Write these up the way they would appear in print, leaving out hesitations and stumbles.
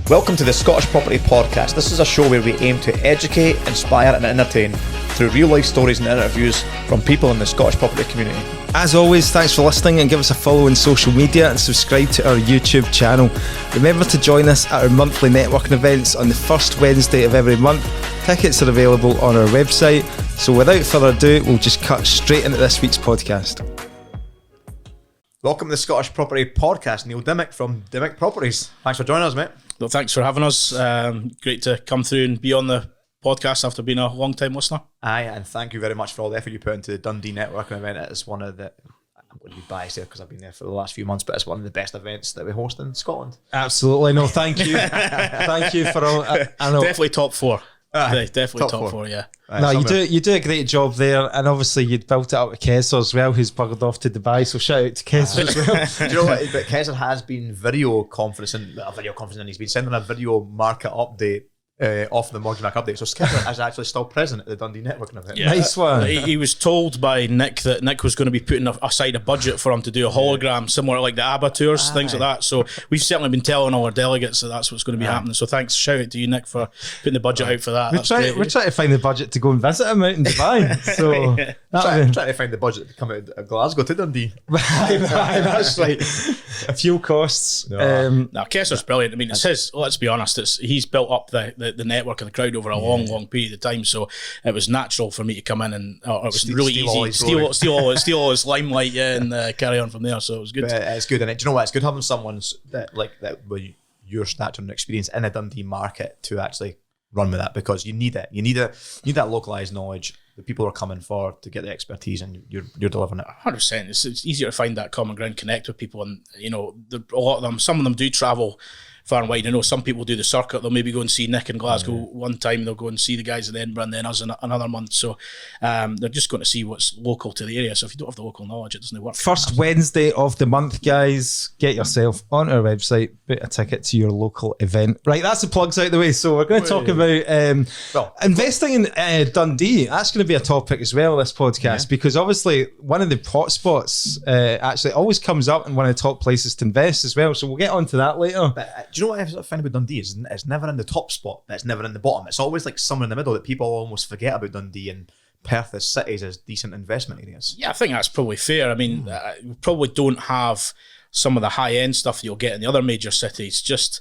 Welcome to the Scottish Property Podcast. This is a show where we aim to educate, inspire and entertain through real life stories and interviews from people in the Scottish property community. As always, thanks for listening and give us a follow on social media and subscribe to our YouTube channel. Remember to join us at our monthly networking events on the first Wednesday of every month. Tickets are available on our website. So without further ado, we'll just cut straight into this week's podcast. Welcome to the Scottish Property Podcast. Neil Dymock from Dymock Properties. Thanks for joining us, mate. Well, thanks for having us. Great to come through and be on the podcast after being a long time listener. Aye, and thank you very much for all the effort you put into the Dundee networking event. It's one of the, I'm going to be biased there because I've been there for the last few months, but it's one of the best events that we host in Scotland. Absolutely. No, thank you. Thank you for all. I know. Definitely top four. Definitely top four, yeah. No, you do a great job there, and obviously you'd built it up with Kessler as well, who's buggered off to Dubai, so shout out to Kessler as well. Do you know what? But Kessler has been video conferencing, and he's been sending a video market update off the mortgage market update. So Kessler is actually still present at the Dundee networking event. Yeah. Nice one. He was told by Nick that Nick was going to be putting aside a budget for him to do a hologram similar to like the ABBA tours, things like that. So we've certainly been telling all our delegates that that's what's going to be happening. So thanks, shout out to you, Nick, for putting the budget out for that. We're trying to find the budget to go and visit him out in Dubai. So trying to find the budget to come out of Glasgow to Dundee. That's right. Fuel costs. No, Kessler's brilliant. I mean, it's his. Let's be honest. He's built up the network and the crowd over a long period of time. So it was natural for me to come in and it was really easy. Steal all his limelight, and carry on from there. So it was good. But it's good, and do you know what? It's good having someone that with your stature and experience in a Dundee market to actually run with that, because you need it. You need that localized knowledge. The people are coming for to get the expertise, and you're delivering it. 100%. It's easier to find that common ground, connect with people, and a lot of them. Some of them do travel far and wide. I know some people do the circuit. They'll maybe go and see Nick in Glasgow one time. They'll go and see the guys in Edinburgh, and then us in another month. So they're just going to see what's local to the area. So if you don't have the local knowledge, it doesn't work. First Wednesday of the month, guys. Get yourself on our website, book a ticket to your local event. Right, that's the plugs out the way. So we're going to talk about investing in Dundee. That's going to be a topic as well, this podcast, because obviously one of the hot spots actually always comes up in one of the top places to invest as well. So we'll get onto that later. But do you know what I find about Dundee? It's never in the top spot, but it's never in the bottom. It's always like somewhere in the middle that people almost forget about Dundee and Perth as cities as decent investment areas. Yeah, I think that's probably fair. I mean, we probably don't have some of the high-end stuff you'll get in the other major cities, just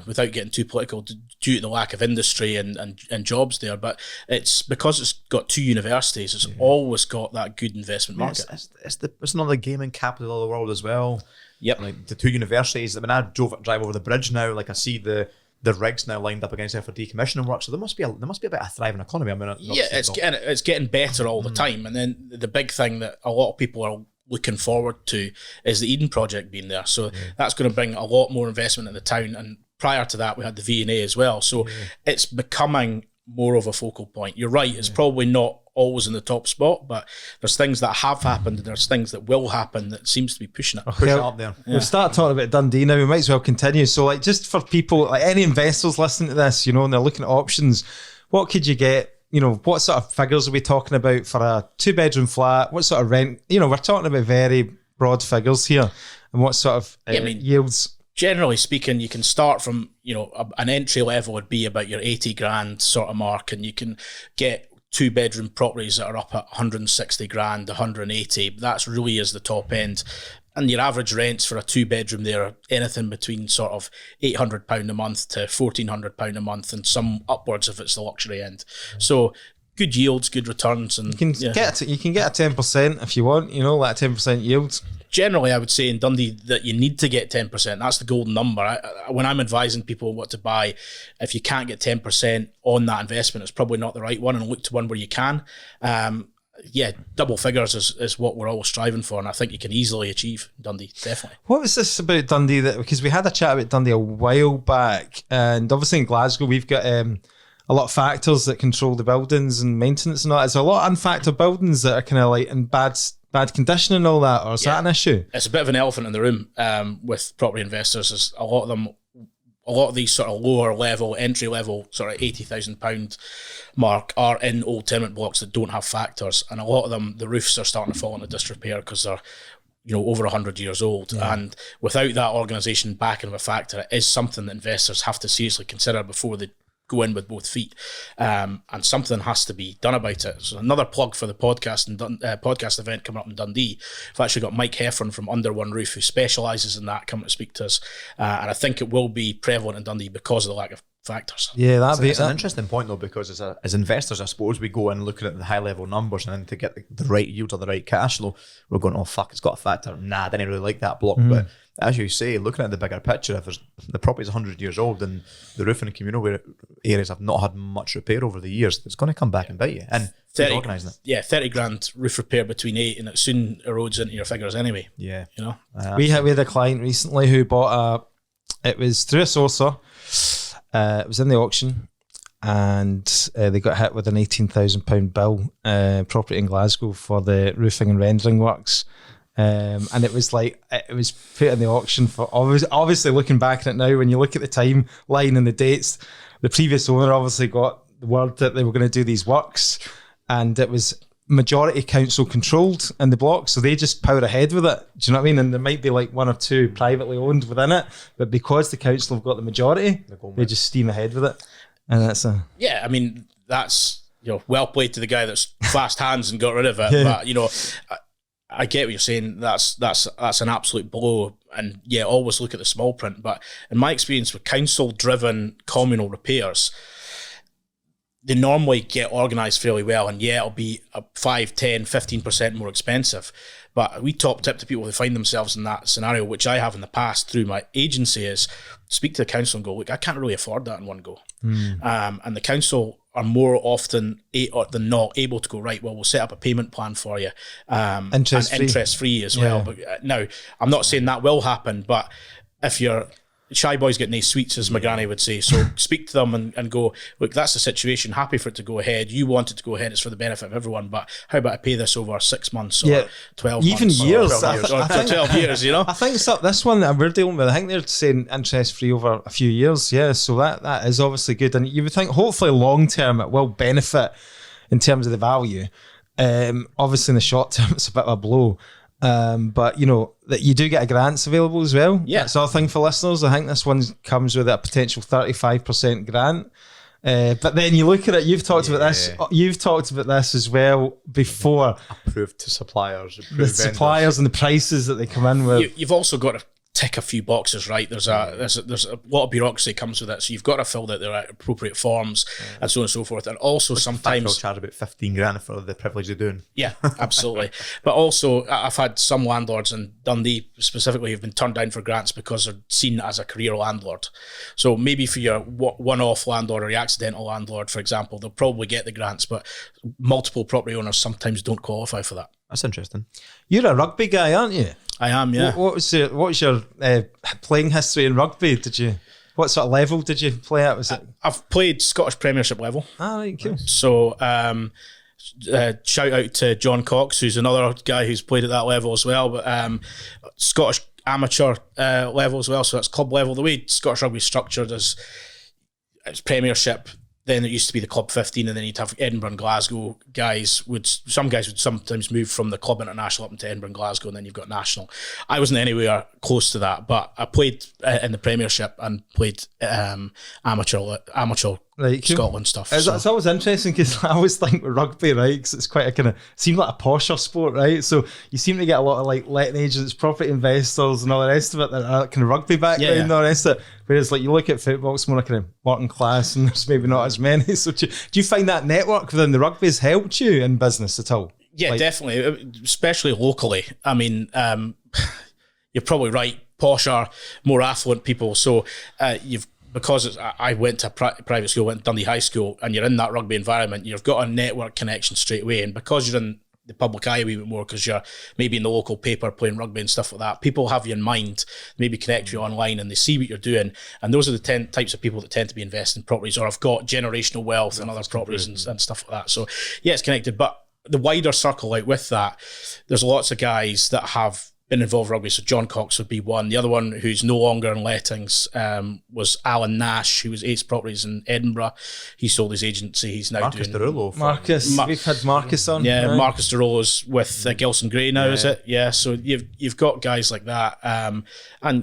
without getting too political, due to the lack of industry and jobs there. But it's because it's got two universities, it's always got that good investment market. It's another gaming capital of the world as well. Yep. Like the two universities. When I drive over the bridge now, like I see the rigs now lined up against there for decommissioning work. So there must be a bit of a thriving economy. I mean, it's getting better all the time. And then the big thing that a lot of people are looking forward to is the Eden project being there. So that's going to bring a lot more investment in the town. And prior to that, we had the V&A as well. So it's becoming more of a focal point. You're right, it's probably not always in the top spot, but there's things that have happened and there's things that will happen that seems to be pushing it up there. We'll start talking about Dundee now. We might as well continue. So like, just for people, like any investors listening to this, and they're looking at options, what could you get? What sort of figures are we talking about for a 2-bedroom flat? What sort of rent? We're talking about very broad figures here. And what sort of yields? Generally speaking, you can start from, an entry level would be about your 80 grand sort of mark, and you can get 2-bedroom properties that are up at 160 grand, 180. That's really is the top end. And your average rents for a 2-bedroom there are anything between sort of £800 a month to £1,400 a month, and some upwards if it's the luxury end. So good yields, good returns, and you can get a 10% if you want. Like a 10% yield. Generally, I would say in Dundee that you need to get 10%. That's the golden number. When I'm advising people what to buy, if you can't get 10% on that investment, it's probably not the right one, and look to one where you can. Double figures is what we're all striving for, and I think you can easily achieve Dundee, definitely. What was this about Dundee? Because we had a chat about Dundee a while back, and obviously in Glasgow we've got a lot of factors that control the buildings and maintenance and all that. There's a lot of unfactored buildings that are kind of like in bad condition and all that, or is that an issue? It's a bit of an elephant in the room with property investors. Is a lot of these sort of lower level, entry level, sort of £80,000 mark are in old tenement blocks that don't have factors, and a lot of them, the roofs are starting to fall into disrepair because they're over 100 years old. And without that organisation backing of a factor, it is something that investors have to seriously consider before they go in with both feet. And something has to be done about it. So another plug for the podcast and podcast event coming up in Dundee. I've actually got Mike Heffron from Under One Roof, who specialises in that, coming to speak to us. And I think it will be prevalent in Dundee because of the lack of factors. Yeah, it's an interesting point though, because as investors, I suppose we go in looking at the high level numbers, and then to get the right yield or the right cash flow, we're going, oh fuck, it's got a factor. Nah, I didn't really like that block. But as you say, looking at the bigger picture, if the property's 100 years old and the roofing and communal areas have not had much repair over the years, it's going to come back and bite you. And 30 grand roof repair between 8, and it soon erodes into your figures anyway. Yeah, we had a client recently who bought it was through a sourcer. It was in the auction, and they got hit with an £18,000 bill, property in Glasgow, for the roofing and rendering works. And it was put in the auction for, obviously looking back at it now, when you look at the timeline and the dates, the previous owner obviously got the word that they were going to do these works, and it was majority council controlled in the block, so they just power ahead with it. Do you know what I mean? And there might be like 1 or 2 privately owned within it, but because the council have got the majority, they just steam ahead with it. And that's I mean, that's well played to the guy that's fast hands and got rid of it. But I get what you're saying. That's an absolute blow. And always look at the small print. But in my experience with council driven communal repairs, they normally get organised fairly well, and it'll be 5, 10, 15% more expensive. But we top tip to people who find themselves in that scenario, which I have in the past through my agency, is speak to the council and go, look, I can't really afford that in one go. And the council are more often than not able to go, right, well, we'll set up a payment plan for you, and interest free as well. But now, I'm not saying that will happen, but if you're shy boys get nice sweets, as my granny would say. So speak to them and go, look, that's the situation. Happy for it to go ahead. You want it to go ahead. It's for the benefit of everyone. But how about I pay this over 6 months or 12 even months? Years. Or 12 years, I think this one that we're dealing with, I think they're saying interest free over a few years. Yeah, so that is obviously good. And you would think hopefully long term it will benefit in terms of the value. Obviously in the short term it's a bit of a blow. But that you do get a grants available as well. Yeah, that's another thing for listeners. I think this one comes with a potential 35% grant. But then you look at it. You've talked about this. You've talked about this as well before. Approved to suppliers, the suppliers and the prices that they come in with. You've also got to tick a few boxes, right? There's a lot of bureaucracy comes with it, so you've got to fill out the appropriate forms and so on and so forth. And also sometimes they'll charge about 15 grand for the privilege of doing. Yeah, absolutely. But also I've had some landlords in Dundee specifically who've been turned down for grants because they're seen as a career landlord. So maybe for your one-off landlord or your accidental landlord, for example, they'll probably get the grants, but multiple property owners sometimes don't qualify for that. That's interesting. You're a rugby guy, aren't you? I am, yeah. What's your playing history in rugby? What sort of level did you play at? I've played Scottish Premiership level. Right, cool. So shout out to John Cox, who's another guy who's played at that level as well. But Scottish amateur level as well. So that's club level. The way Scottish rugby is structured is it's Premiership. Then it used to be the Club 15, and then you'd have Edinburgh and Glasgow guys. Some guys would sometimes move from the Club International up into Edinburgh and Glasgow, and then you've got National. I wasn't anywhere close to that, but I played in the Premiership and played amateur right, Scotland stuff. It's always interesting because I always think with rugby, right, because it's quite a kind of, seems like a posher sport, right? So you seem to get a lot of like letting agents, property investors and all the rest of it that are kind of rugby background and all the rest of it. Whereas like you look at football, it's more like kind of working class and there's maybe not as many. So do you find that network within the rugby has helped you in business at all? Yeah, definitely, especially locally. I mean, you're probably right. Posher, more affluent people. So because I went to private school, went to Dundee High School, and you're in that rugby environment, you've got a network connection straight away. And because you're in the public eye a wee bit more, because you're maybe in the local paper playing rugby and stuff like that, people have you in mind, maybe connect you online, and they see what you're doing. And those are the types of people that tend to be investing in properties or have got generational wealth and other properties and stuff like that. So yeah, it's connected. But the wider circle out with that, there's lots of guys that have been involved in rugby. So John Cox would be one. The other one who's no longer in lettings was Alan Nash, who was Ace Properties in Edinburgh. He sold his agency. He's now Marcus doing... Marcus. We've had Marcus on. Yeah, right? Marcus DeRo's with Gilson Gray now, is it? Yeah, so you've got guys like that. And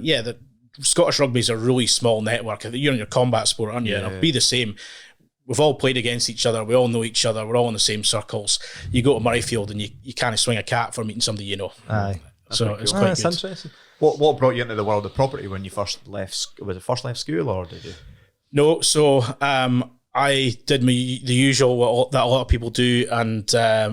yeah, the Scottish rugby is a really small network. You're in your combat sport, aren't you? And it'll be the same. We've all played against each other. We all know each other. We're all in the same circles. You go to Murrayfield and you can't swing a cat for meeting somebody you know. Aye. So it's cool. quite That's good. interesting. What brought you into the world of property when you first left? Was it first left school, or did you? No, so I did the usual that a lot of people do, and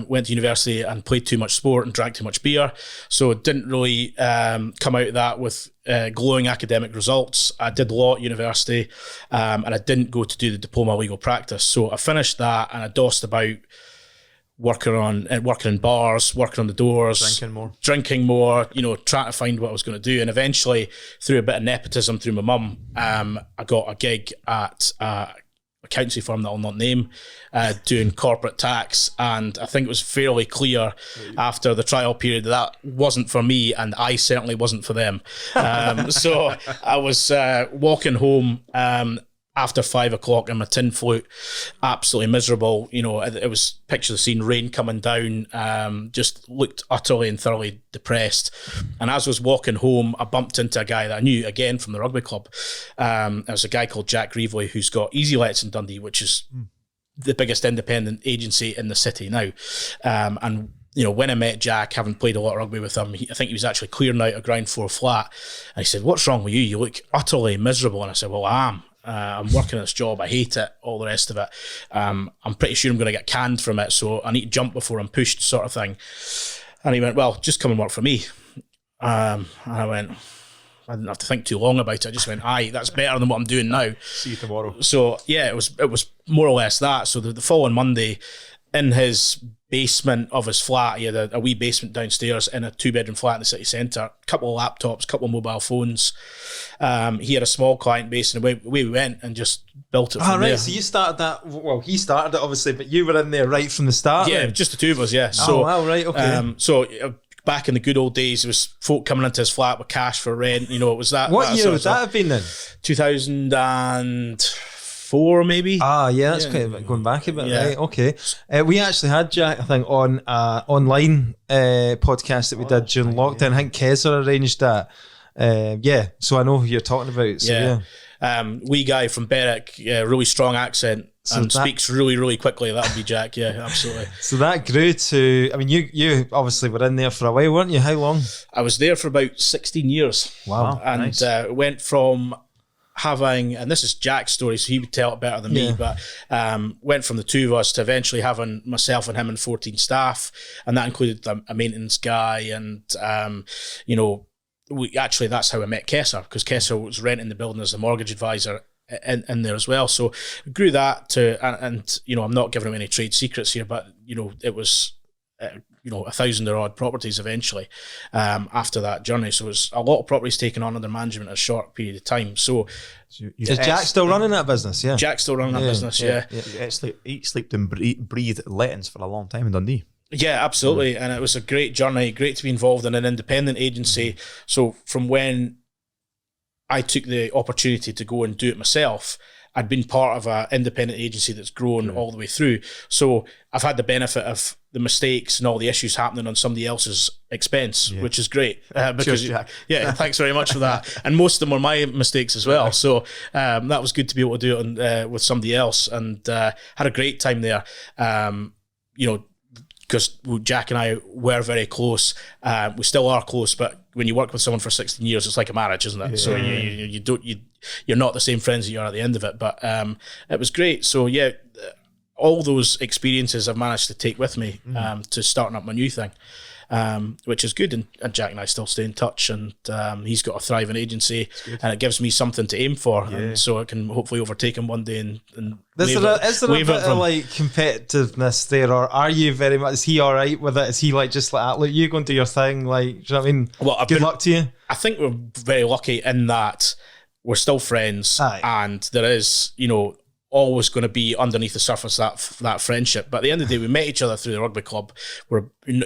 went to university and played too much sport and drank too much beer. So didn't really come out of that with glowing academic results. I did law at university, and I didn't go to do the diploma of legal practice. So I finished that, and I dossed about working in bars, working on the doors, drinking more, trying to find what I was going to do. And eventually, through a bit of nepotism through my mum, I got a gig at accountancy firm that I'll not name, doing corporate tax, and I think it was fairly clear after the trial period that wasn't for me, and I certainly wasn't for them. So I was walking home after 5 o'clock in my tin flute, absolutely miserable. It was picture the scene, rain coming down, just looked utterly and thoroughly depressed. And as I was walking home, I bumped into a guy that I knew, again, from the rugby club. There was a guy called Jack Reevely, who's got Easy Lets in Dundee, which is the biggest independent agency in the city now. And when I met Jack, having played a lot of rugby with him, I think he was actually clearing out a ground floor flat. And he said, "What's wrong with you? You look utterly miserable." And I said, "Well, I am. I'm working at this job. I hate it, all the rest of it. I'm pretty sure I'm going to get canned from it, so I need to jump before I'm pushed," sort of thing. And he went, "Well, just come and work for me." And I went, I didn't have to think too long about it. I just went, "Aye, that's better than what I'm doing now." See you tomorrow. So yeah, it was more or less that. So the following Monday, in his basement of his flat, he had a wee basement downstairs in a 2-bedroom flat in the city centre, a couple of laptops, a couple of mobile phones. He had a small client base, and away we went and just built it from there. So you started that, well, he started it obviously, but you were in there right from the start? Yeah, then? Just the two of us, yeah. So, right, okay. So back in the good old days, there was folk coming into his flat with cash for rent, it was that. What year would that have been then? 2004 maybe. Yeah, that's quite a bit going back a bit, right? Okay. We actually had Jack, I think, on online podcast that we did during lockdown. I think Keza arranged that. So I know who you're talking about. So, yeah. Wee guy from Berwick, really strong accent, and speaks really, really quickly. That would be Jack, yeah, absolutely. So that grew to, I mean, you obviously were in there for a while, weren't you? How long? I was there for about 16 years. Wow. And nice. Went from having, and this is Jack's story, so he would tell it better than me, but went from the two of us to eventually having myself and him and 14 staff, and that included a maintenance guy, and that's how I met Kessa, because Kessa was renting the building as a mortgage advisor in there as well. So grew that to, and I'm not giving him any trade secrets here, but it was 1,000 or odd properties eventually after that journey. So it was a lot of properties taken on under management in a short period of time. So is Jack still running that business? Yeah, Jack's still running that business. Yeah. He slept and breathed lettings for a long time in Dundee. Yeah, absolutely. And it was a great journey, great to be involved in an independent agency. So from when I took the opportunity to go and do it myself, I'd been part of an independent agency that's grown all the way through. So I've had the benefit of the mistakes and all the issues happening on somebody else's expense, which is great. Because Jack. Yeah, thanks very much for that. And most of them were my mistakes as well. So that was good to be able to do it with somebody else, and had a great time there. Because Jack and I were very close. We still are close, but when you work with someone for 16 years, it's like a marriage, isn't it? Yeah. So you're not the same friends that you are at the end of it. But it was great. So yeah, all those experiences I've managed to take with me to starting up my new thing, which is good. And Jack and I still stay in touch, and he's got a thriving agency, and it gives me something to aim for, and so I can hopefully overtake him one day and is there a bit of like competitiveness there, or are you very much, is he all right with it? Is he like look, you go and do your thing, like, do you know what I mean? Well, good luck to you. I think we're very lucky in that we're still friends, and there is, always going to be underneath the surface that friendship. But at the end of the day, we met each other through the rugby club.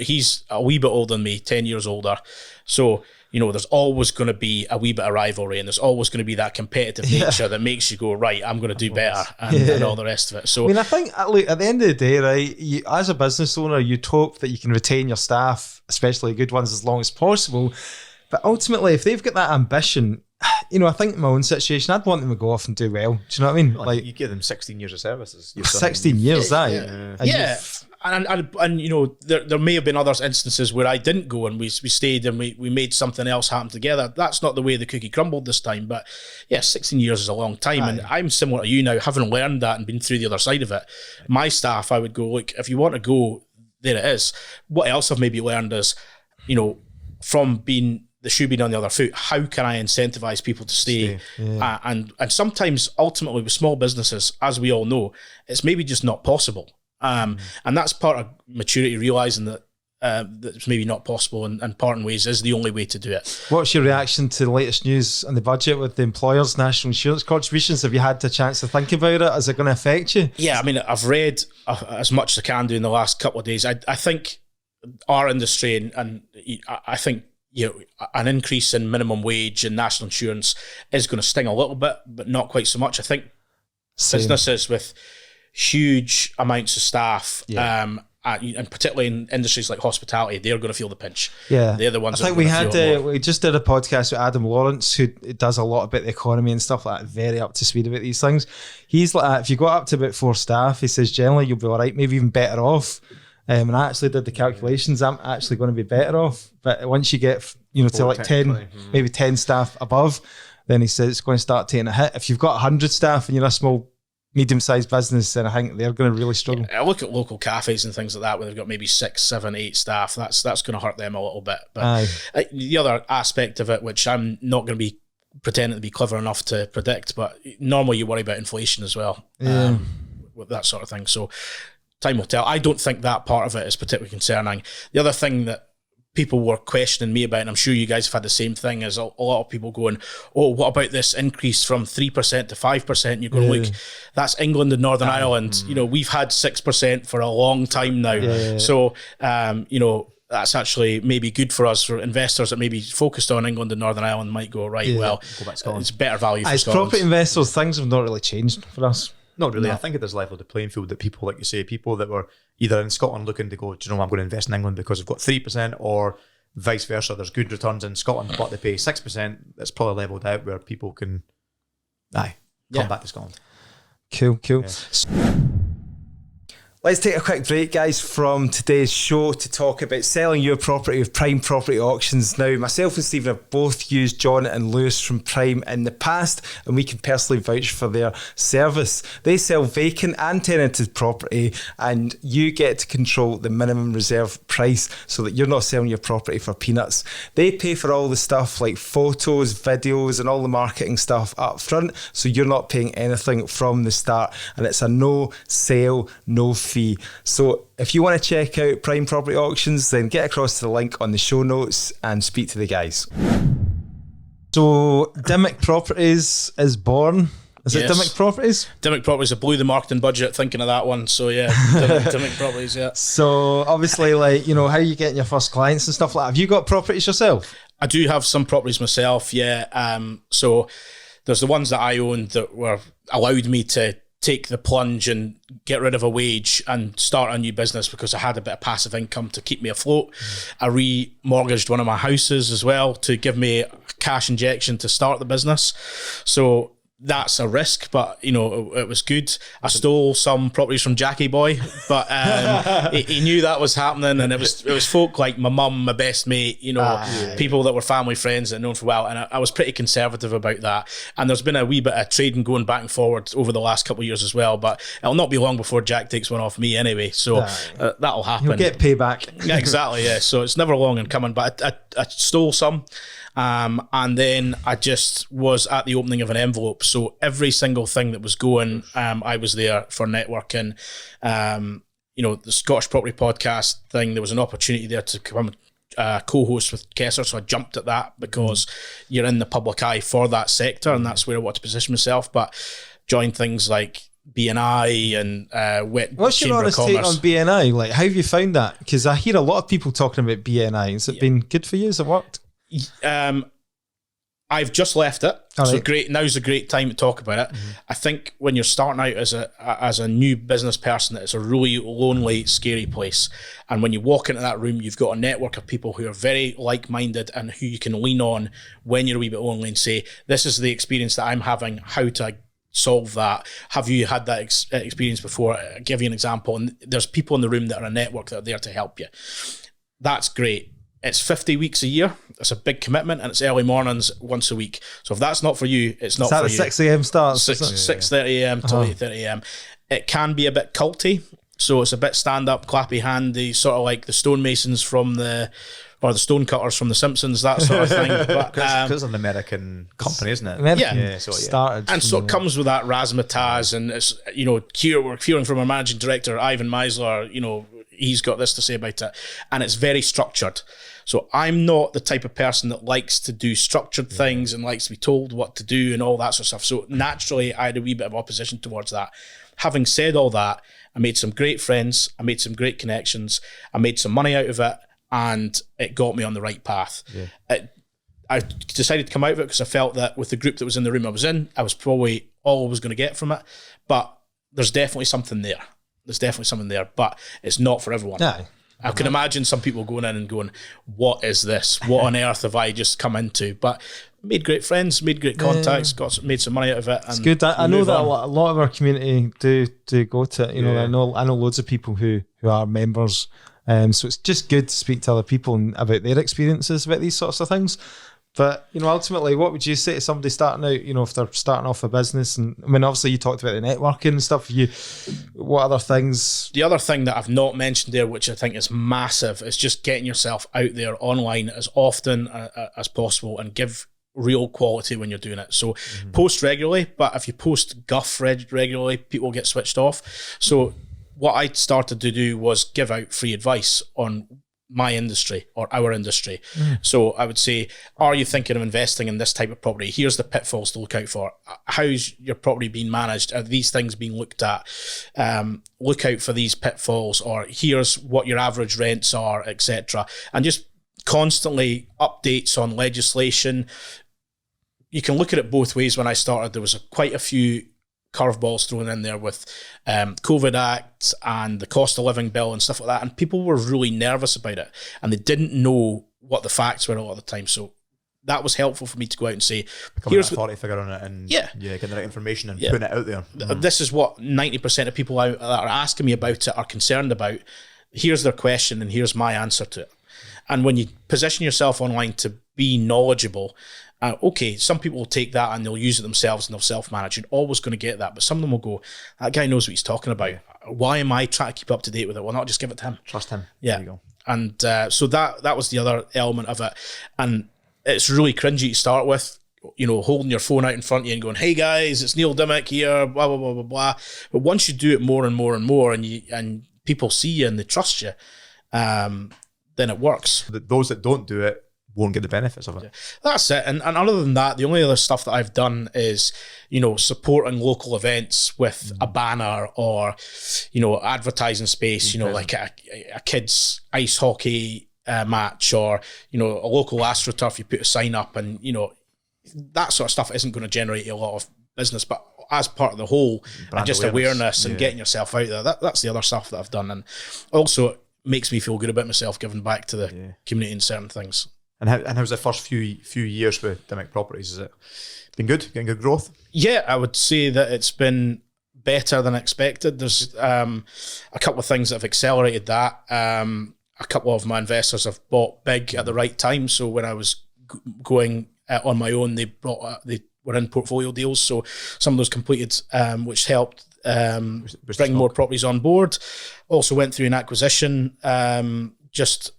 He's a wee bit older than me, 10 years older. So, there's always going to be a wee bit of rivalry, and there's always going to be that competitive nature that makes you go, right, I'm going to do better, and all the rest of it. So, I think, look, at the end of the day, right, as a business owner, you'd hope that you can retain your staff, especially good ones, as long as possible. But ultimately, if they've got that ambition, I think in my own situation, I'd want them to go off and do well. Do you know what I mean? Like you give them 16 years of services. 16 years, And there may have been other instances where I didn't go and we stayed and we made something else happen together. That's not the way the cookie crumbled this time. But 16 years is a long time. And I'm similar to you now, having learned that and been through the other side of it. My staff, I would go, look, if you want to go, there it is. What else I've maybe learned is, from being the shoe being on the other foot, how can I incentivize people to stay? And sometimes, ultimately, with small businesses, as we all know, it's maybe just not possible. And that's part of maturity, realizing that it's maybe not possible, and parting ways is the only way to do it. What's your reaction to the latest news on the budget with the employers' national insurance contributions? Have you had the chance to think about it? Is it going to affect you? Yeah, I've read as much as I can do in the last couple of days. I think our industry, and I think an increase in minimum wage and national insurance is going to sting a little bit, but not quite so much. I think businesses with huge amounts of staff, and particularly in industries like hospitality, they're going to feel the pinch. Yeah, they're the ones. I think we just did a podcast with Adam Lawrence, who does a lot about the economy and stuff like that, very up to speed about these things. He's like, if you got up to about 4 staff, he says generally you'll be all right, maybe even better off. And I actually did the calculations. I'm actually going to be better off. But once you get, to like 10, maybe 10 staff above, then he says it's going to start taking a hit. If you've got 100 staff and you're a small, medium-sized business, then I think they're going to really struggle. I look at local cafes and things like that where they've got maybe 6, 7, 8 staff. That's going to hurt them a little bit. But the other aspect of it, which I'm not going to be pretending to be clever enough to predict, but normally you worry about inflation as well, with that sort of thing. So time will tell. I don't think that part of it is particularly concerning. The other thing that people were questioning me about, and I'm sure you guys have had the same thing, is a lot of people going, oh, what about this increase from 3% to 5%? And you're going, look, that's England and Northern Ireland. We've had 6% for a long time now. So, that's actually maybe good for us, for investors that maybe focused on England and Northern Ireland might go, right, well, go back to Scotland. It's better value for Scotland. As property investors, things have not really changed for us. Not really. No. I think it does level the playing field that people, like you say, people that were either in Scotland looking to go, do you know, I'm going to invest in England because we've got 3%, or vice versa. There's good returns in Scotland, but they pay 6%. It's probably leveled out where people can, come back to Scotland. Cool. Yeah. Let's take a quick break, guys, from today's show to talk about selling your property with Prime Property Auctions. Now, myself and Stephen have both used John and Lewis from Prime in the past, and we can personally vouch for their service. They sell vacant and tenanted property, and you get to control the minimum reserve price so that you're not selling your property for peanuts. They pay for all the stuff like photos, videos, and all the marketing stuff up front, so you're not paying anything from the start, and it's a no sale, no fee. So if you want to check out Prime Property Auctions, then get across to the link on the show notes and speak to the guys. So Dymock Properties is born. Is it Dymock Properties? Dymock Properties. I blew the marketing budget thinking of that one. So Dymock Properties, So obviously, how are you getting your first clients and stuff like that? Have you got properties yourself? I do have some properties myself, so there's the ones that I owned that were allowed me to take the plunge and get rid of a wage and start a new business because I had a bit of passive income to keep me afloat. I remortgaged one of my houses as well to give me a cash injection to start the business. So that's a risk, but it was good. I stole some properties from Jackie Boy, but he knew that was happening, and it was folk like my mum, my best mate, people that were family friends and known for a while, and I was pretty conservative about that. And there's been a wee bit of trading going back and forward over the last couple of years as well, but it'll not be long before Jack takes one off me anyway, so that'll happen. You'll get payback. Yeah, exactly, yeah. So it's never long in coming, but I stole some. And then I just was at the opening of an envelope. So every single thing that was going, I was there for networking. The Scottish Property Podcast thing, there was an opportunity there to come co-host with Kessler. So I jumped at that because you're in the public eye for that sector, and that's where I want to position myself. But joined things like B&I and wet. What's your Chamber honest of take Commerce. on B&I? Like, how have you found that? Because I hear a lot of people talking about B&I. Has it been good for you? Has it worked? I've just left it, All so right. great. Now's a great time to talk about it. I think when you're starting out as a new business person, it's a really lonely, scary place. And when you walk into that room, you've got a network of people who are very like-minded and who you can lean on when you're a wee bit lonely and say, "This is the experience that I'm having. How to solve that? Have you had that experience before?" I'll give you an example. And there's people in the room that are a network that are there to help you. That's great. It's 50 weeks a year. It's a big commitment, and it's early mornings once a week. So if that's not for you, it's not for you. Is that the 6 a.m. starts? 6:30 a.m. till 8:30 a.m. It can be a bit culty, so it's a bit stand-up, clappy handy, sort of like the stonemasons or the stonecutters from The Simpsons, that sort of thing. But Because it's an American company, isn't it? American Yeah. started. and so it comes with that razzmatazz, and it's, here we're hearing from our managing director, Ivan Meisler, he's got this to say about it, and it's very structured. So I'm not the type of person that likes to do structured things and likes to be told what to do and all that sort of stuff. So naturally, I had a wee bit of opposition towards that. Having said all that, I made some great friends, I made some great connections, I made some money out of it, and it got me on the right path. I decided to come out of it because I felt that with the group that was in the room I was in, I was probably all I was going to get from it. But there's definitely something there. But it's not for everyone. Aye. I can imagine some people going in and going, "What is this? What on earth have I just come into?" But made great friends, made great contacts, made some money out of it. And It's good. I know move that on. a lot of our community do go to it. I know loads of people who are members. So it's just good to speak to other people and about their experiences about these sorts of things. But, ultimately, what would you say to somebody starting out, if they're starting off a business? And I mean, obviously you talked about the networking and stuff. What other things? The other thing that I've not mentioned there, which I think is massive, is just getting yourself out there online as often as possible and give real quality when you're doing it. So post regularly, but if you post guff regularly, people get switched off. So what I started to do was give out free advice on my industry or our industry. So I would say, are you thinking of investing in this type of property? Here's the pitfalls to look out for. How's your property being managed? Are these things being looked at? Look out for these pitfalls, or here's what your average rents are, etc. And just constantly updates on legislation. You can look at it both ways. When I started, there was quite a few curveballs thrown in there with COVID Act and the cost of living bill and stuff like that, and people were really nervous about it, and they didn't know what the facts were a lot of the time. So that was helpful for me to go out and say, here's an authority figure on it, and getting the right information and putting it out there. This is what 90% of people that are asking me about it are concerned about. Here's their question, and here's my answer to it. And when you position yourself online to be knowledgeable, okay, some people will take that and they'll use it themselves and they'll self-manage. You're always going to get that. But some of them will go, "That guy knows what he's talking about. Why am I trying to keep up to date with it? Well, not just give it to him." Trust him. Yeah. There you go. And so that was the other element of it. And it's really cringy to start with, holding your phone out in front of you and going, "Hey guys, it's Neil Dymock here, blah, blah, blah, blah, blah." But once you do it more and more and more, and people see you and they trust you, then it works. Those that don't do it won't get the benefits of it. That's it. And other than that, the only other stuff that I've done is, supporting local events with a banner or, advertising space, like a kids ice hockey match, or, a local AstroTurf, you put a sign up, and, that sort of stuff isn't going to generate a lot of business, but as part of the whole, Brand and just awareness and getting yourself out there, that's the other stuff that I've done. And also it makes me feel good about myself giving back to the community in certain things. And how's the first few years with Dymock Properties? Has it been good? Getting good growth? Yeah, I would say that it's been better than expected. There's a couple of things that have accelerated that. A couple of my investors have bought big at the right time. So when I was going on my own, they were in portfolio deals. So some of those completed, which helped bring more properties on board. Also went through an acquisition just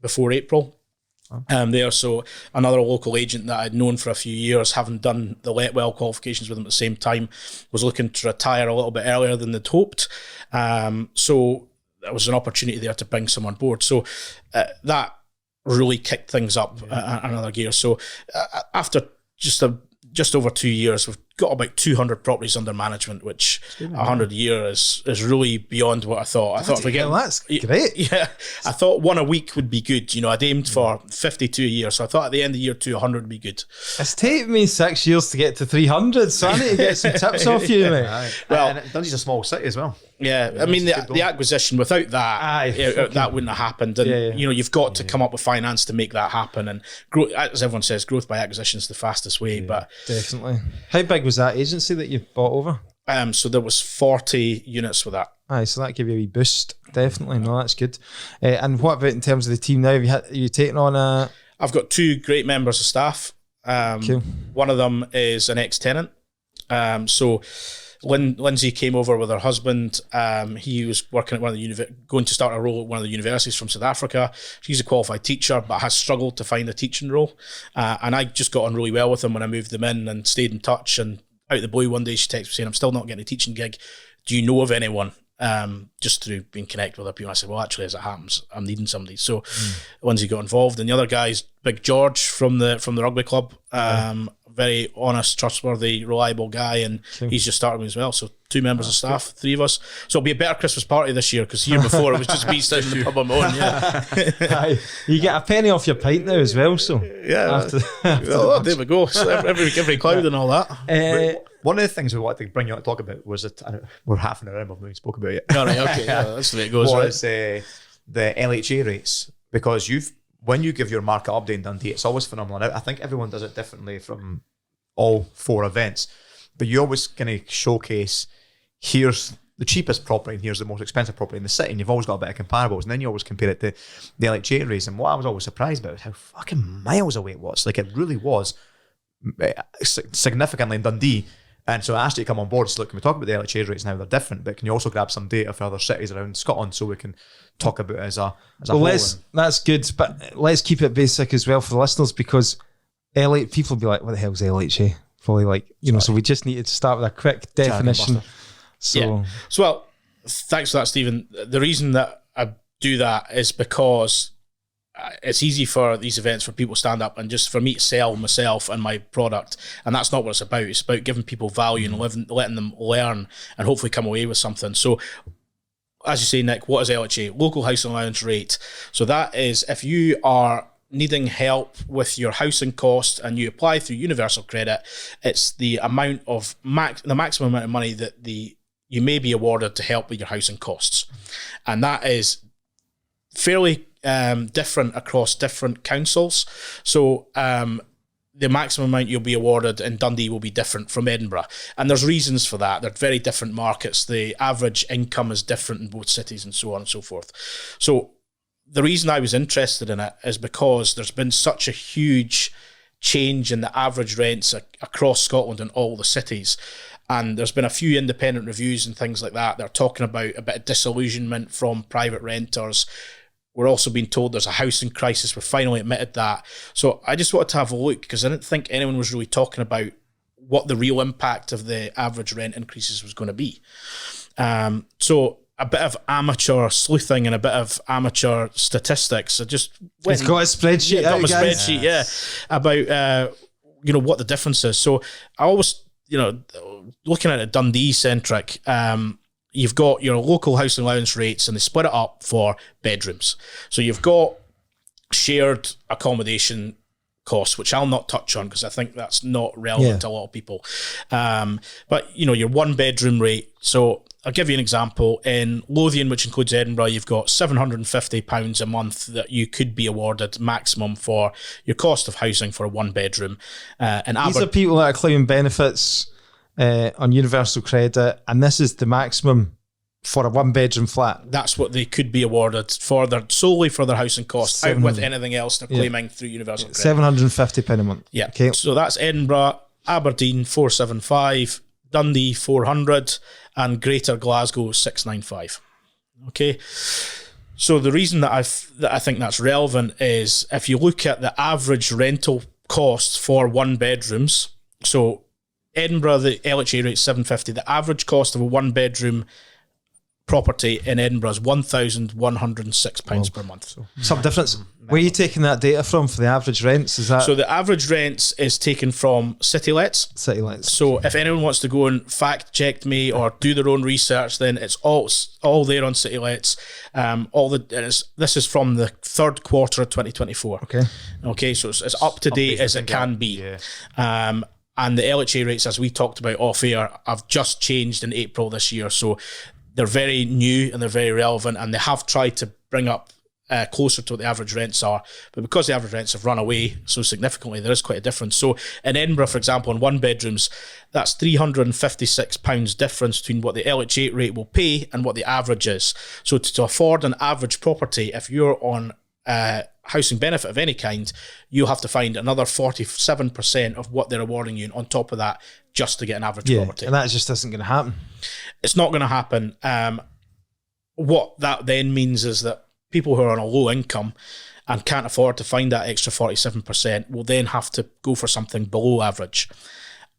before April. So another local agent that I'd known for a few years, having done the let well qualifications with them at the same time, was looking to retire a little bit earlier than they'd hoped. So there was an opportunity there to bring someone on board. So that really kicked things up another gear. So after just over 2 years, we've got about 200 properties under management, which 100 a year is really beyond what I thought. I thought if we get that's great. Yeah, I thought one a week would be good. I'd aimed for 52 a year, so I thought at the end of the year 200 would be good. It's taken me 6 years to get to 300, so I need to get some tips off you, mate. Well, and Dundee's a small city as well. Yeah, I mean the acquisition, without that, that wouldn't have happened. And you've got to come up with finance to make that happen. And as everyone says, growth by acquisition is the fastest way. But definitely, how big was that agency that you bought over? So there was 40 units with that. Aye, so that gave you a wee boost. Definitely, no, that's good. And what about in terms of the team now? Have you taken on a? I've got 2 great members of staff. Cool. One of them is an ex-tenant. So Lindsay came over with her husband. He was working at going to start a role at one of the universities from South Africa. She's a qualified teacher, but has struggled to find a teaching role. And I just got on really well with them when I moved them in and stayed in touch. And out of the blue one day, she texted me saying, "I'm still not getting a teaching gig. Do you know of anyone?" Just through being connected with other people. I said, well, actually, as it happens, I'm needing somebody. So Lindsay got involved, and the other guy's Big George from the Rugby club. Very honest, trustworthy, reliable guy, and he's just started me as well. So 2 members of staff, 3 of us. So it'll be a better Christmas party this year, because the year before it was just me sitting in the pub on my own. Yeah. You get a penny off your pint now as well. So after there we go. So every cloud and all that. One of the things we wanted to bring you on to talk about was that we're half an hour in, we've not even spoke about it. No, right, okay, that's the way it goes. Was the LHA rates, because when you give your market update in Dundee, it's always phenomenal. Now, I think everyone does it differently from all 4 events, but you always kind of showcase, here's the cheapest property and here's the most expensive property in the city, and you've always got a bit of comparables, and then you always compare it to the LHA rates. And what I was always surprised about was how fucking miles away it was. Like, it really was significantly in Dundee. And so I asked you to come on board. So look, can we talk about the LHA rates now? They're different, but can you also grab some data for other cities around Scotland so we can talk about it as a whole? That's good, but let's keep it basic as well for the listeners, because people will be like, what the hell's LHA? Probably like, so we just need to start with a quick definition. So well, thanks for that, Stephen. The reason that I do that is because it's easy for these events for people to stand up and just for me to sell myself and my product, and that's not what it's about. It's about giving people value and letting them learn and hopefully come away with something. So as you say, Nick, what is LHA? Local housing allowance rate. So that is if you are needing help with your housing cost and you apply through universal credit, it's the amount of the maximum amount of money that you may be awarded to help with your housing costs, and that is fairly different across different councils. So the maximum amount you'll be awarded in Dundee will be different from Edinburgh, and there's reasons for that. They're very different markets. The average income is different in both cities, and so on and so forth. So the reason I was interested in it is because there's been such a huge change in the average rents across Scotland and all the cities. And there's been a few independent reviews and things like that. They're talking about a bit of disillusionment from private renters. We're also being told there's a housing crisis. We've finally admitted that. So I just wanted to have a look, because I didn't think anyone was really talking about what the real impact of the average rent increases was going to be. So a bit of amateur sleuthing and a bit of amateur statistics. I just went. It's got a spreadsheet. Got my spreadsheet, about what the difference is. So I always, looking at it Dundee centric, you've got your local housing allowance rates, and they split it up for bedrooms. So you've got shared accommodation costs, which I'll not touch on because I think that's not relevant to a lot of people. But your 1 bedroom rate. So I'll give you an example. In Lothian, which includes Edinburgh, you've got £750 a month that you could be awarded maximum for your cost of housing for a 1 bedroom. These are people that are claiming benefits on universal credit, and this is the maximum for a 1 bedroom flat. That's what they could be awarded solely for their housing costs, out with anything else they're claiming through universal credit. £750 a month. Yeah. Okay. So that's Edinburgh, Aberdeen 475, Dundee 400, and Greater Glasgow 695. Okay. So the reason that I think that's relevant is if you look at the average rental costs for 1 bedrooms. So Edinburgh, the LHA rate is 750. The average cost of a 1 bedroom property in Edinburgh is £1,106 per month. Some difference. Where are you taking that data from for the average rents? Is that so? The average rents is taken from CityLets. So if anyone wants to go and fact check me or do their own research, then it's all there on CityLets. This is from the third quarter of 2024. Okay. So it's as up to date as it can be. Yeah. And the LHA rates, as we talked about off air, have just changed in April this year. So they're very new and they're very relevant, and they have tried to bring up closer to what the average rents are. But because the average rents have run away so significantly, there is quite a difference. So in Edinburgh, for example, in one bedrooms, that's £356 difference between what the LHA rate will pay and what the average is. So to afford an average property, if you're on housing benefit of any kind, you'll have to find another 47% of what they're awarding you on top of that just to get an average property. And that just isn't going to happen. It's not going to happen. What that then means is that people who are on a low income and can't afford to find that extra 47% will then have to go for something below average.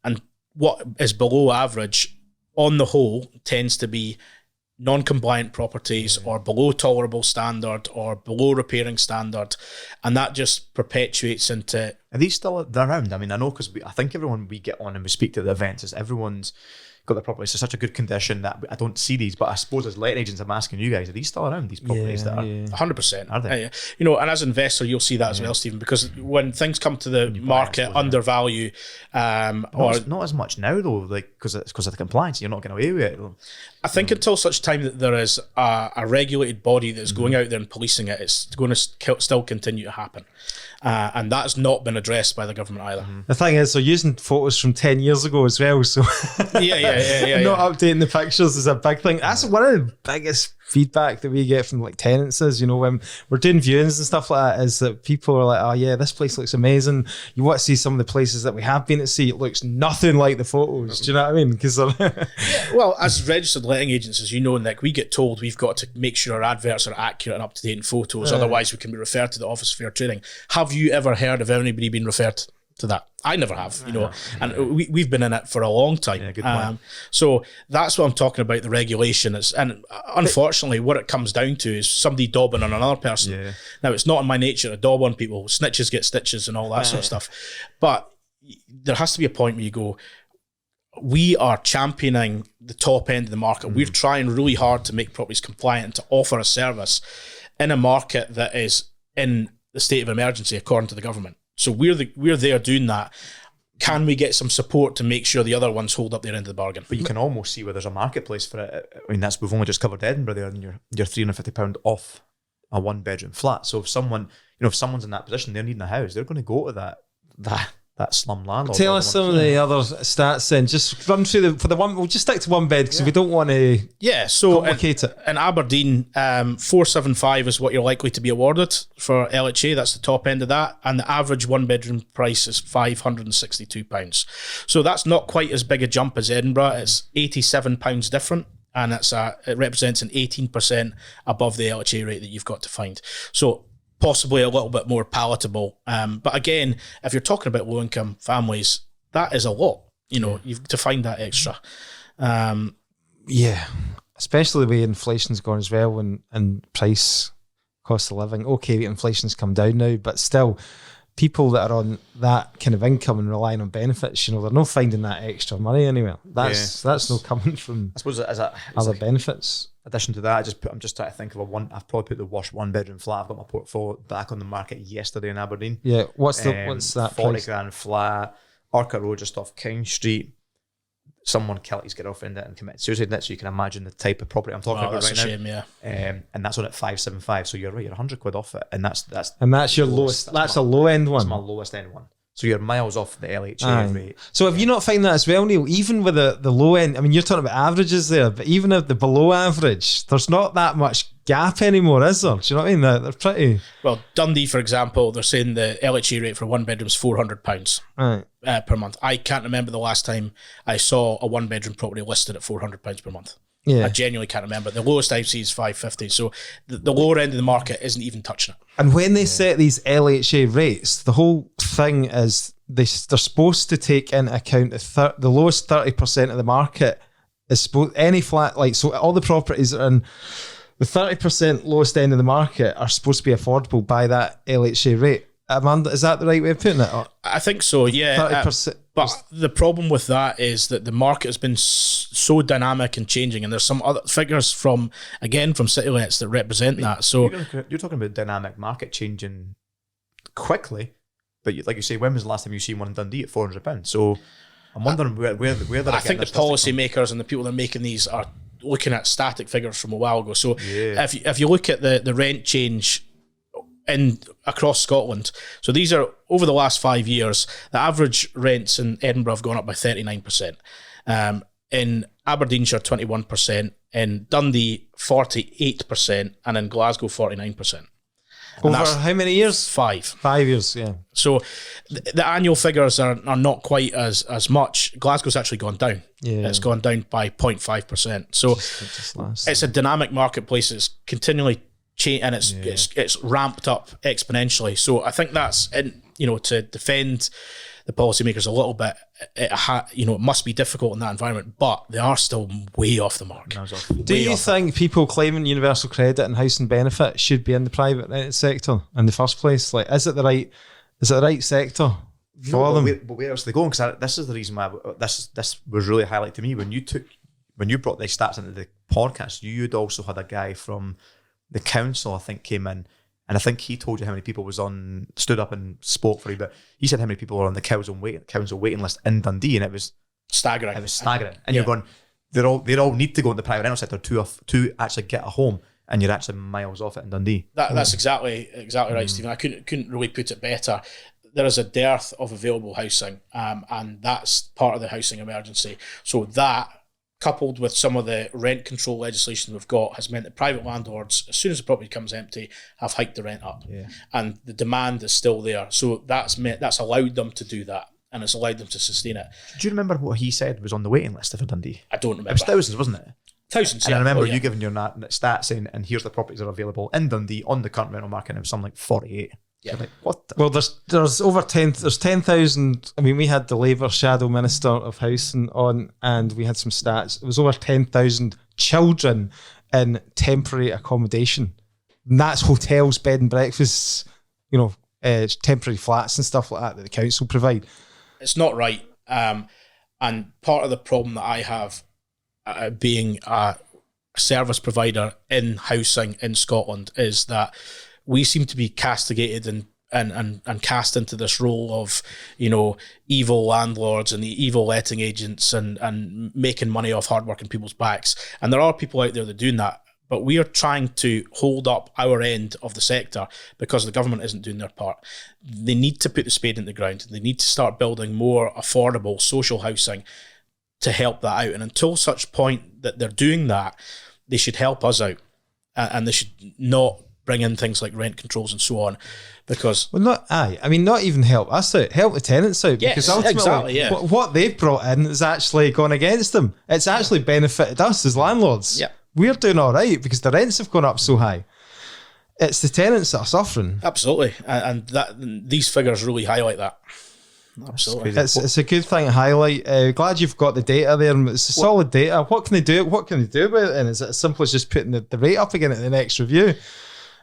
And what is below average, on the whole, tends to be non-compliant properties or below tolerable standard or below repairing standard, and that just perpetuates into... Are these still around? I mean, I know because I think everyone we get on and we speak to the events is everyone's got their properties in such a good condition that I don't see these, but I suppose as letting agents, I'm asking you guys, are these still around, these properties that are... 100%. Are they? And as an investor, you'll see that as well, Stephen, because when things come to the market under value... not as much now, though, like because of the compliance, you're not getting away with it. I think until such time that there is a regulated body that's going out there and policing it, it's going to still continue to happen. And that's not been addressed by the government either. The thing is, they're using photos from 10 years ago as well, so not updating the pictures is a big thing. That's one of the biggest feedback that we get from like tenants is, when we're doing viewings and stuff like that, is that people are like, oh yeah, this place looks amazing. You want to see some of the places that we have been to see, it looks nothing like the photos. Do you know what I mean? Because well, as registered letting agents, as you know, Nick, we get told we've got to make sure our adverts are accurate and up to date in photos, otherwise we can be referred to the Office of Fair Trading. Have you ever heard of anybody being referred to that? I never have, and we've been in it for a long time. Yeah, good point. So that's what I'm talking about, the regulation. And unfortunately, what it comes down to is somebody daubing on another person. Yeah. Now, it's not in my nature to daub on people. Snitches get stitches and all that sort of stuff. But there has to be a point where you go, we are championing the top end of the market. We're trying really hard to make properties compliant and to offer a service in a market that is in the state of emergency, according to the government. So we're there doing that. Can we get some support to make sure the other ones hold up their end of the bargain? But you can almost see where there's a marketplace for it. I mean, we've only just covered Edinburgh there, and you're £350 off a 1-bedroom flat. So if someone's in that position, they're needing a house, they're going to go to that slum landlord. Tell us some of the other stats then. Just run through for the one. We'll just stick to one bed because we don't want to complicate it. In Aberdeen, 475 is what you're likely to be awarded for LHA. That's the top end of that. And the average 1-bedroom price is £562. So that's not quite as big a jump as Edinburgh. It's £87 different. And it represents an 18% above the LHA rate that you've got to find. So possibly a little bit more palatable. But again, if you're talking about low-income families, that is a lot. You've to find that extra. Especially the way inflation's gone as well and price, cost of living. Okay, inflation's come down now, but still, people that are on that kind of income and relying on benefits, they're not finding that extra money anywhere. That's not coming from, I suppose, other benefits. Addition to that, I'm just trying to think of I've probably put the worst 1-bedroom flat. I've got my portfolio back on the market yesterday in Aberdeen. Yeah, what's that 40 price? grand flat, Orchard Road, just off King Street. Someone killed his girlfriend and committed suicide in it, so you can imagine the type of property I'm talking about right now. Shame, yeah. And that's on at 575. So you're right, you're £100 off it, and that's your lowest. That's a low end one. That's my lowest end one. So you're miles off the LHA rate. So have you not found that as well, Neil? Even with the low end, I mean, you're talking about averages there, but even at the below average, there's not that much gap anymore, is there? Do you know what I mean? They're pretty... Well, Dundee, for example, they're saying the LHA rate for 1-bedroom is £400 per month. I can't remember the last time I saw a 1-bedroom property listed at £400 per month. Yeah. I genuinely can't remember. The lowest I've seen is 550. So the lower end of the market isn't even touching it. And when they set these LHA rates, the whole thing is they're supposed to take into account the lowest 30% of the market is supposed any flat so all the properties that are in the 30% lowest end of the market are supposed to be affordable by that LHA rate. Amanda, is that the right way of putting it? I think so, yeah. 30%. But the problem with that is that the market has been so dynamic and changing, and there's some other figures from CityLets that represent that. So you're talking about dynamic market changing quickly, but like you say, when was the last time you seen one in Dundee at £400? So I'm wondering where I think the policymakers and the people that are making these are looking at static figures from a while ago. So if you look at the rent change across Scotland, so these are over the last 5 years, the average rents in Edinburgh have gone up by 39%, in Aberdeenshire 21%, in Dundee 48%, and in Glasgow 49%. Over how many years? 5. 5 years, yeah. So the annual figures are not quite as much. Glasgow's actually gone down. Yeah, it's gone down by 0.5%. So it's a dynamic marketplace. It's continually change, and it's ramped up exponentially. So I think that's to defend the policymakers a little bit. It must be difficult in that environment, but they are still way off the mark. Do you think people claiming universal credit and housing benefit should be in the private rented sector in the first place? Like, is it the right sector for them? But where else are they going? Because this is the reason why this was really highlighted to me when you brought these stats into the podcast. You'd also had a guy from the council, I think, came in, and I think he told you how many people stood up and spoke for you, but he said how many people were on the council waiting list in Dundee, and it was staggering. And you're going, they all need to go in the private rental sector to actually get a home, and you're actually miles off it in Dundee. That's exactly right, Stephen. I couldn't really put it better. There is a dearth of available housing, and that's part of the housing emergency. So that, coupled with some of the rent control legislation we've got, has meant that private landlords, as soon as the property becomes empty, have hiked the rent up. Yeah. And the demand is still there. So that's allowed them to do that, and it's allowed them to sustain it. Do you remember what he said was on the waiting list for Dundee? I don't remember. It was thousands, wasn't it? Thousands, and I remember you giving your stats saying, and here's the properties that are available in Dundee on the current rental market, and it was something like 48. Yeah. Like, what? Well, there's over 10. There's 10,000. I mean, we had the Labour Shadow Minister of Housing on, and we had some stats. It was over 10,000 children in temporary accommodation. And that's hotels, bed and breakfasts, temporary flats and stuff like that the council provide. It's not right. And part of the problem that I have being a service provider in housing in Scotland is that we seem to be castigated and cast into this role of, evil landlords and the evil letting agents and making money off hardworking people's backs. And there are people out there that are doing that, but we are trying to hold up our end of the sector because the government isn't doing their part. They need to put the spade in the ground. They need to start building more affordable social housing to help that out. And until such point that they're doing that, they should help us out, and they should not bring in things like rent controls and so on, because not even help us out, help the tenants out. Yes, because ultimately, what they've brought in is actually gone against them. It's actually benefited us as landlords. Yeah, we're doing all right because the rents have gone up so high. It's the tenants that are suffering. Absolutely, and these figures really highlight that. Absolutely, it's a good thing to highlight. Glad you've got the data there. It's solid data. What can they do? What can they do about it? And is it as simple as just putting the rate up again at the next review?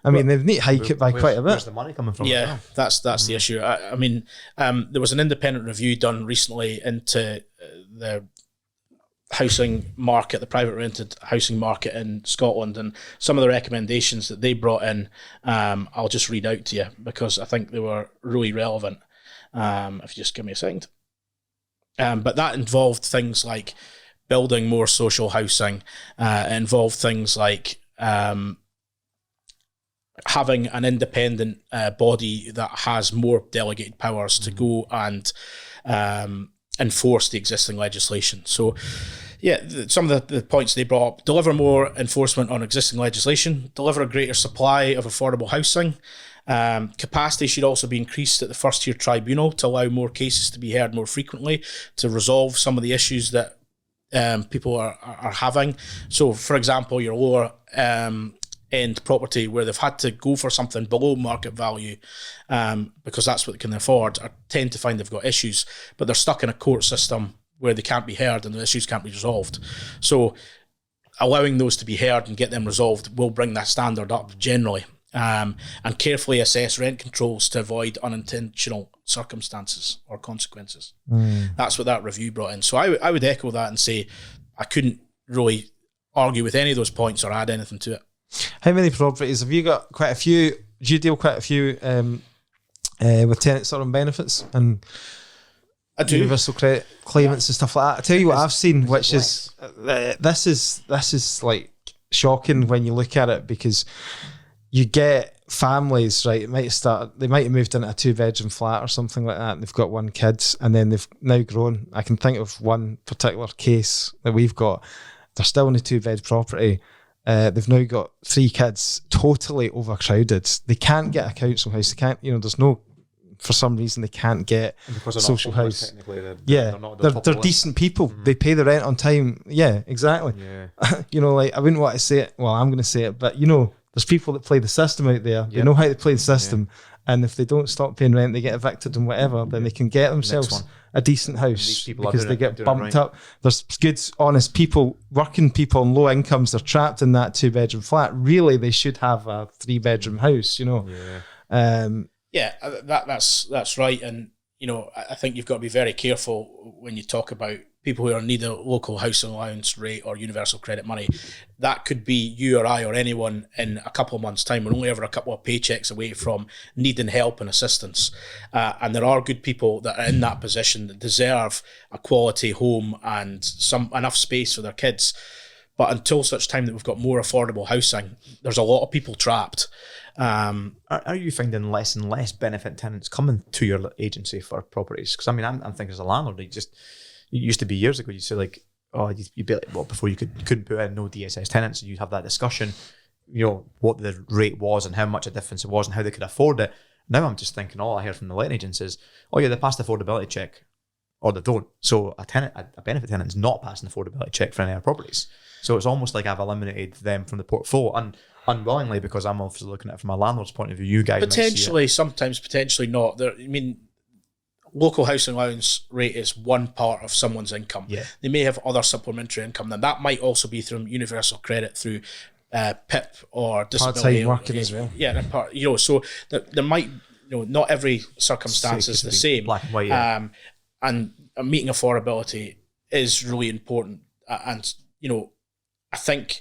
I mean, they need to hike it by quite a bit. Where's the money coming from? Yeah, that's the issue. I mean, there was an independent review done recently into the housing market, the private rented housing market in Scotland, and some of the recommendations that they brought in, I'll just read out to you because I think they were really relevant. If you just give me a second. But that involved things like building more social housing. It involved things like having an independent body that has more delegated powers to go and enforce the existing legislation. So, some of the points they brought up: deliver more enforcement on existing legislation, deliver a greater supply of affordable housing. Capacity should also be increased at the first tier tribunal to allow more cases to be heard more frequently to resolve some of the issues that people are having. So, for example, your lower end property where they've had to go for something below market value because that's what they can afford, or tend to find they've got issues, but they're stuck in a court system where they can't be heard and the issues can't be resolved. So allowing those to be heard and get them resolved will bring that standard up generally. And carefully assess rent controls to avoid unintentional circumstances or consequences. That's what that review brought in. So I would echo that and say I couldn't really argue with any of those points or add anything to it. How many properties have you got? Quite a few. Do you deal quite a few with tenant sort of benefits and I do. Universal credit claimants and stuff like that? I tell you what I've seen, which is this is like shocking when you look at it, because you get families, right? They might have moved into a 2-bedroom flat or something like that, and they've got one kid, and then they've now grown. I can think of one particular case that we've got. They're still in a 2-bed property. They've now got 3 kids, totally overcrowded. They can't get a council house. They can't, there's no, for some reason, they can't get social house. They're decent people. They pay the rent on time. Yeah, exactly. Yeah. I wouldn't want to say it. Well, I'm going to say it, but there's people that play the system out there. They know how to play the system. And if they don't stop paying rent, they get evicted and whatever, then they can get themselves a decent house because they get bumped up. There's good, honest people, working people on low incomes, they're trapped in that 2-bedroom flat. Really, they should have a 3-bedroom house, That's right. And, I think you've got to be very careful when you talk about people who are in need of local housing allowance rate or universal credit money. That could be you or I or anyone in a couple of months' time. We're only ever a couple of paychecks away from needing help and assistance. And there are good people that are in that position that deserve a quality home and enough space for their kids. But until such time that we've got more affordable housing, there's a lot of people trapped. Are you finding less and less benefit tenants coming to your agency for properties? Because I'm thinking as a landlord, it used to be years ago, you'd say like, you'd be like, before you couldn't put in no DSS tenants, and you'd have that discussion, what the rate was and how much a difference it was and how they could afford it. Now I'm just thinking, all I hear from the letting agents is, they passed the affordability check, or they don't. So a benefit tenant is not passing the affordability check for any of our properties. So it's almost like I've eliminated them from the portfolio, and unwillingly, because I'm obviously looking at it from a landlord's point of view. You guys potentially, sometimes potentially not. Local housing allowance rate is one part of someone's income. Yeah. They may have other supplementary income. Then that might also be through universal credit, through PIP or disability. Part-time working as well. Yeah, so there might, not every circumstance is the same. Black and white, yeah. And meeting affordability is really important. And, I think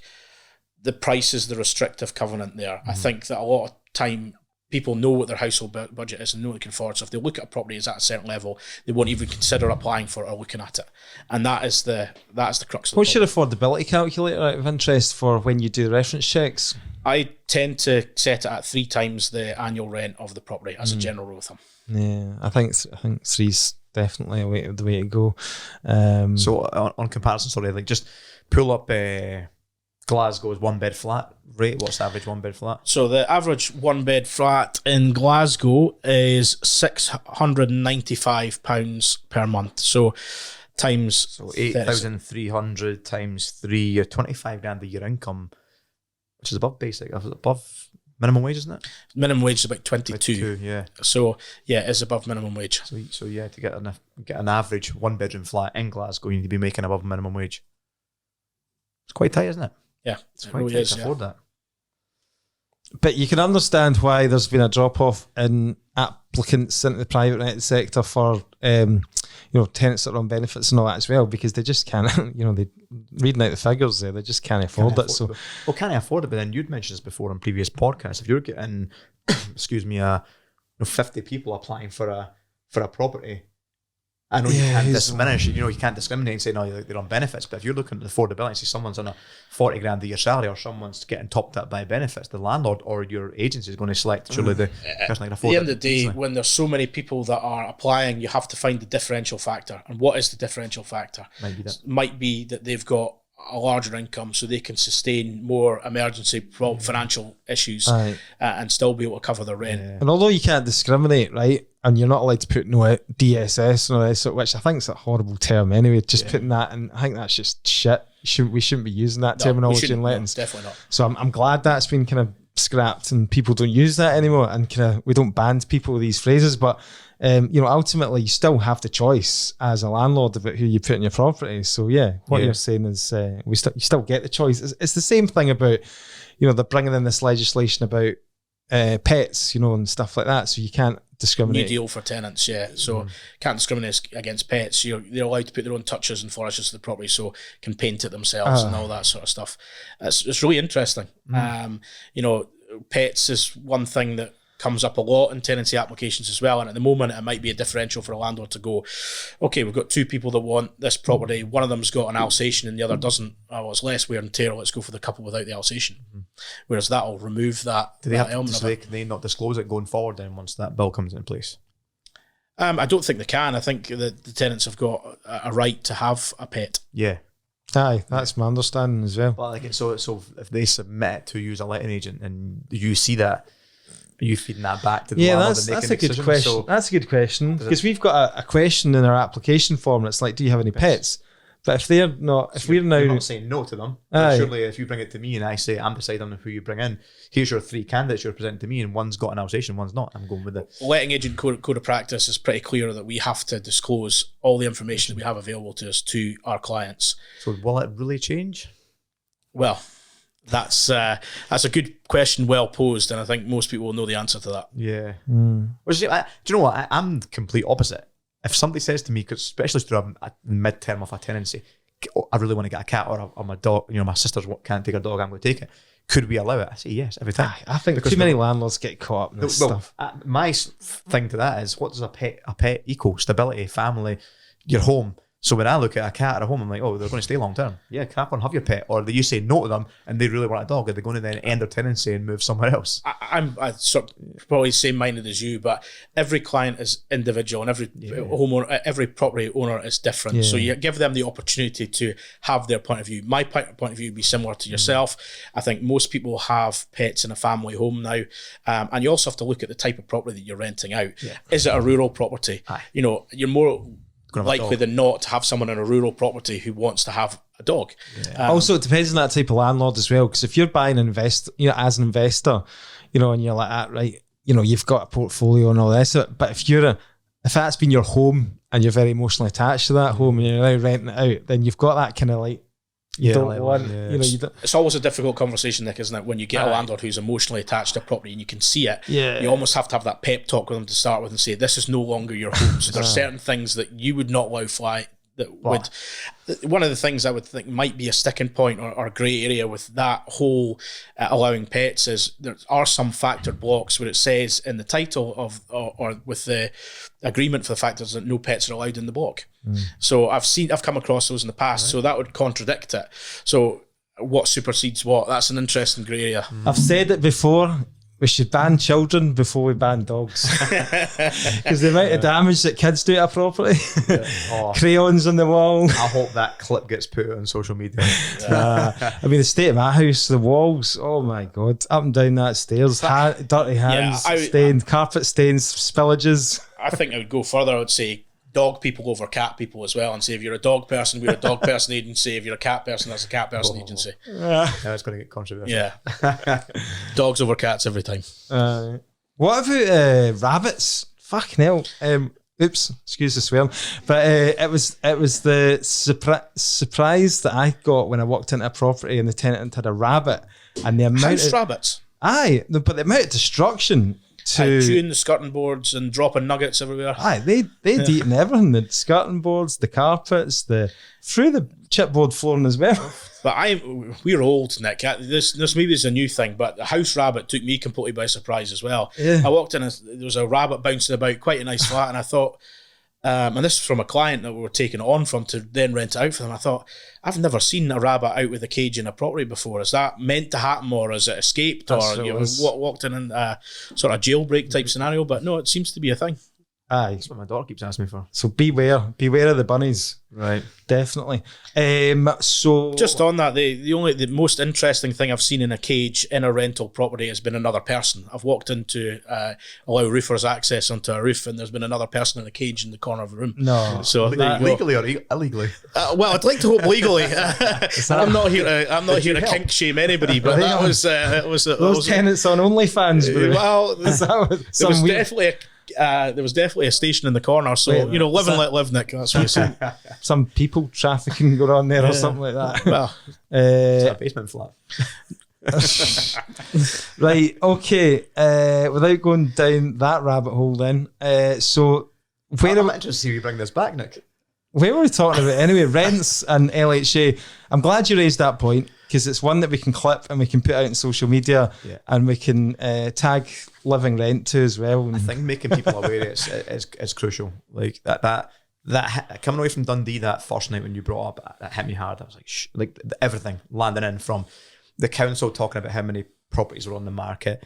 the price is the restrictive covenant there. I think that a lot of time people know what their household budget is and know what they can afford. So if they look at a property that's at a certain level, they won't even consider applying for it or looking at it. And that's the crux of the What's your affordability calculator out of interest for when you do reference checks? I tend to set it at 3 times the annual rent of the property as a general rule of thumb. Yeah, I think 3's definitely the way to go. So on comparison, just pull up Glasgow's 1-bed flat rate. What's the average 1-bed flat? So the average 1-bed flat in Glasgow is £695 per month. So times 8,300 times 3, you're 25 grand a year income, which is above basic, above minimum wage, isn't it? Minimum wage is about 22. Yeah. So yeah, it's above minimum wage. So yeah, to get an average 1-bedroom flat in Glasgow, you need to be making above minimum wage. It's quite tight, isn't it? Yeah, it's quite tight to afford that. But you can understand why there's been a drop-off in applicants into the private rented sector for tenants that are on benefits and all that as well, because they just can't, they reading out the figures there, they just can't afford it. So, can't afford it, but then you'd mentioned this before on previous podcasts. If you're getting, 50 people applying for a property, I know you can't diminish, you can't discriminate and say, no, they're on benefits, but if you're looking at the affordability and see someone's on a 40 grand a year salary or someone's getting topped up by benefits, the landlord or your agency is going to select surely the person that can afford it. At the end of the day, when there's so many people that are applying, you have to find the differential factor. And what is the differential factor? Might be that they've got a larger income so they can sustain more emergency financial issues and still be able to cover their rent. And although you can't discriminate, right, and you're not allowed to put no DSS and all that, which I think is a horrible term anyway, putting that, and I think that's just shit. We shouldn't be using that terminology in lettings. No, definitely not. So I'm glad that's been kind of scrapped and people don't use that anymore, and kind of we don't ban people with these phrases, but ultimately you still have the choice as a landlord about who you put in your property. So what you're saying is you still get the choice. It's the same thing about, they're bringing in this legislation about pets, and stuff like that. So you can't discriminate. New deal for tenants, so can't discriminate against pets. They're allowed to put their own touches and flourishes to the property, so can paint it themselves and all that sort of stuff. It's really interesting. Pets is one thing that comes up a lot in tenancy applications as well, and at the moment it might be a differential for a landlord to go, okay, we've got two people that want this property, one of them's got an Alsatian and the other doesn't. Well, it's less wear and tear, let's go for the couple without the Alsatian. Whereas that'll remove that. Do they have to, so can they not disclose it going forward then once that bill comes in place? I don't think they can. I think that the tenants have got a right to have a pet. Aye, that's my understanding as well. But so if they submit it to you as a letting agent and you see that, are you feeding that back to the landlord? That's a good question. So that's a good question, because we've got a question in our application form, and it's like, do you have any pets? But if they're not, if we're now not saying no to them, surely if you bring it to me and I say I'm deciding on who you bring in, here's your three candidates you're presenting to me, and one's got an Alsatian, one's not, I'm going with it. Letting agent code of practice is pretty clear that we have to disclose all the information that we have available to us to our clients. So will it really change? Well, that's a good question, well posed, and I think most people will know the answer to that. Yeah. Well, do you know what? I'm the complete opposite. If somebody says to me, because especially through a mid-term of a tenancy, I really want to get a cat, or my dog, my sisters can't take a dog, I'm going to take it. Could we allow it? I say yes every time. I think because too many landlords get caught up in this stuff. My thing to that is, what does a pet equal? Stability, family, your home. So when I look at a cat at a home, I'm like, oh, they're going to stay long term. Yeah, crack on, have your pet. Or you say no to them and they really want a dog, are they going to then end their tenancy and move somewhere else? I'm sort of probably same minded as you, but every client is individual and every homeowner, every property owner is different. Yeah. So you give them the opportunity to have their point of view. My point of view would be similar to yourself. I think most people have pets in a family home now. And you also have to look at the type of property that you're renting out. Yeah. Is it a rural property? Aye. You're more likely than not to have someone in a rural property who wants to have a dog. Yeah. Also, it depends on that type of landlord as well, because if you're buying as an investor, and you're like that, right, you've got a portfolio and all this, but if that's been your home and you're very emotionally attached to that home and you're now renting it out, then you've got that kind of like, you don't. It's always a difficult conversation, Nick, isn't it? When you get a landlord who's emotionally attached to a property and you can see it, you almost have to have that pep talk with them to start with and say, this is no longer your home. So there's certain things that you would not allow fly that would. One of the things I would think might be a sticking point or a grey area with that whole allowing pets is there are some factored blocks where it says in the title of or with the agreement for the factors that no pets are allowed in the block. So I've come across those in the past, so that would contradict it. So what supersedes what? That's an interesting grey area. I've said it before. We should ban children before we ban dogs, because the amount of damage that kids do to a property. Crayons on the wall. I hope that clip gets put on social media. I mean, the state of my house, the walls, oh my God, up and down that stairs, dirty hands, stained, carpet stains, spillages. I think I would go further. I would say dog people over cat people as well, and say if you're a dog person, we're a dog person agency. If you're a cat person, that's a cat person agency. It's going to get controversial. Yeah. Dogs over cats every time. What about rabbits? Fucking hell. Oops, excuse the swearing. But it was the surprise that I got when I walked into a property and the tenant had a rabbit, and the amount of rabbits. Aye, but the amount of destruction. Chewing the skirting boards and dropping nuggets everywhere. Aye, they'd eaten everything, the skirting boards, the carpets, through the chipboard flooring as well. But we're old, Nick. This maybe is a new thing, but the house rabbit took me completely by surprise as well. Yeah. I walked in, there was a rabbit bouncing about, quite a nice flat, and I thought, and this is from a client that we were taking it on from to then rent it out for them. I thought, I've never seen a rabbit out with a cage in a property before. Is that meant to happen, or is it escaped, or walked in a sort of jailbreak type scenario? But no, it seems to be a thing. Aye. That's what my daughter keeps asking me for. So beware of the bunnies. Right. Definitely. So just on that, the most interesting thing I've seen in a cage in a rental property has been another person. I've walked into allow roofers access onto a roof, and there's been another person in a cage in the corner of the room. No. So legally or illegally? Well, I'd like to hope legally. I'm not here to kink shame anybody, but that was those tenants on OnlyFans. Well, there was definitely a station in the corner. So live and let live, Nick. That's what you're saying. Some people trafficking going on there or something like that. Well, it's a basement flat. Right, okay. Without going down that rabbit hole then, so I'm interested to see you bring this back, Nick. Where were we talking about anyway? Rents and LHA. I'm glad you raised that point, because it's one that we can clip and we can put out in social media, and we can tag Living Rent to as well. I think making people aware is crucial. Like that coming away from Dundee that first night when you brought up, that hit me hard. I was like everything landing in from the council talking about how many properties were on the market,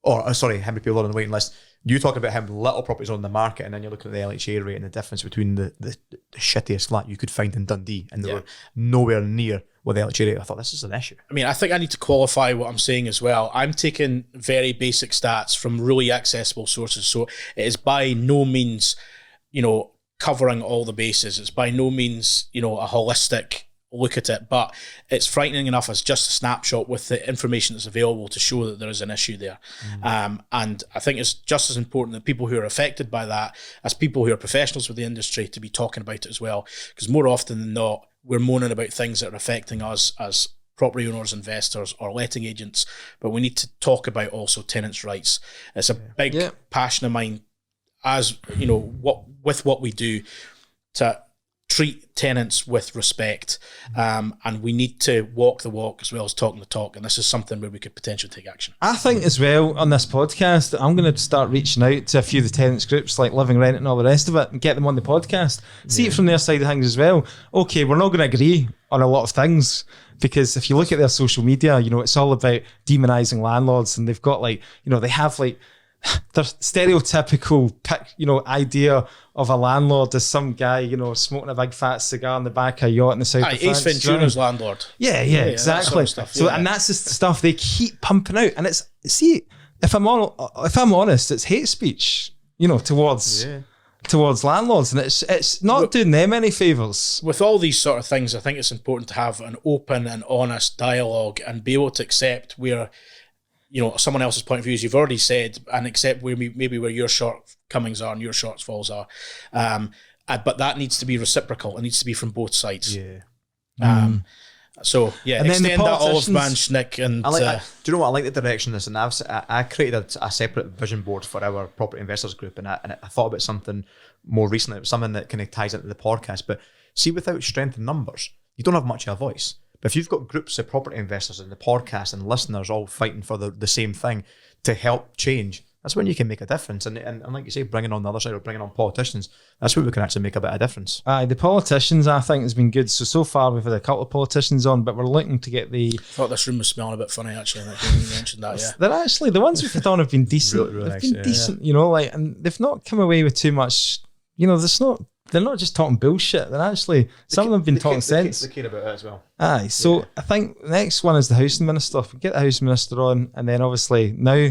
or sorry, how many people are on the waiting list. You talk about how little properties are on the market, and then you're looking at the LHA rate and the difference between the shittiest flat you could find in Dundee, and they were nowhere near with the LHA rate. I thought, this is an issue. I mean, I think I need to qualify what I'm saying as well. I'm taking very basic stats from really accessible sources, so it is by no means, covering all the bases. It's by no means, a holistic look at it, but it's frightening enough as just a snapshot with the information that's available to show that there is an issue there. And I think it's just as important that people who are affected by that, as people who are professionals with the industry, to be talking about it as well, because more often than not, we're moaning about things that are affecting us as property owners, investors, or letting agents, but we need to talk about also tenants' rights. It's a big passion of mine, as what we do, to treat tenants with respect, and we need to walk the walk as well as talking the talk, and this is something where we could potentially take action. I think as well on this podcast, I'm going to start reaching out to a few of the tenants groups like Living Rent and all the rest of it, and get them on the podcast, see it from their side of things as well. Okay, we're not going to agree on a lot of things, because if you look at their social media, it's all about demonising landlords, and they've got they have their stereotypical idea of a landlord as some guy, smoking a big fat cigar in the back of a yacht in the south of France. Ace Ventura's landlord. Yeah, exactly. That sort of stuff, and that's just the stuff they keep pumping out. And if I'm honest, it's hate speech, towards landlords, and it's not doing them any favours. With all these sort of things, I think it's important to have an open and honest dialogue and be able to accept where someone else's point of view, as you've already said, and accept where where your shortcomings are and your shortfalls are. But that needs to be reciprocal. It needs to be from both sides. So and extend that olive branch, Nick. And do you know what? I like the direction this, and I created a separate vision board for our property investors group, and I thought about something more recently. It was something that kind of ties into the podcast. But see, without strength in numbers, you don't have much of a voice. But if you've got groups of property investors in the podcast and listeners all fighting for the same thing to help change, that's when you can make a difference. And like you say, bringing on the other side or bringing on politicians, that's where we can actually make a bit of difference. The politicians, I think, has been good. So far we've had a couple of politicians on, but we're looking to get the... I thought this room was smelling a bit funny, actually. Like you mentioned that, They're actually, the ones we've had on have been decent. Really they've been decent, and they've not come away with too much, they're not just talking bullshit. They're actually, some of them have been talking sense. They care about it as well. So I think the next one is the housing minister. We get the housing minister on, and then obviously now,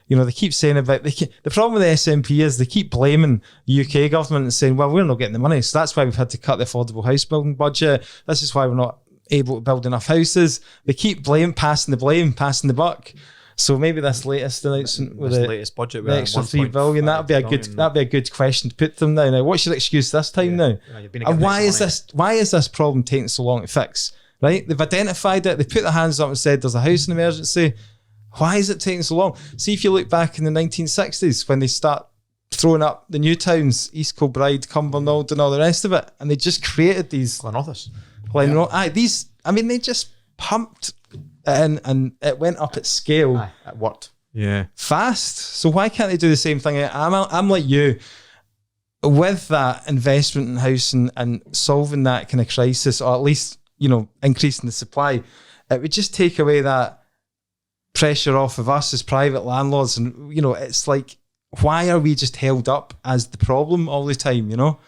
they keep saying about, the problem with the SNP is they keep blaming the UK government and saying, well, we're not getting the money. So that's why we've had to cut the affordable house building budget. This is why we're not able to build enough houses. They keep passing the buck. So maybe this latest announcement with the latest budget, the extra $3 billion, that'd be a good question to put to them now. Now, what's your excuse this time now? And why is this problem taking so long to fix? Right? They've identified it. They put their hands up and said there's a housing emergency. Why is it taking so long? See, if you look back in the 1960s when they start throwing up the new towns, East Kilbride, Cumbernauld, and all the rest of it, and they just created these Glenrothes. They just pumped and it went up at scale. It worked. Fast. So why can't they do the same thing? I'm like you, with that investment in housing and solving that kind of crisis, or at least, increasing the supply, it would just take away that pressure off of us as private landlords. And, it's like why are we just held up as the problem all the time, you know?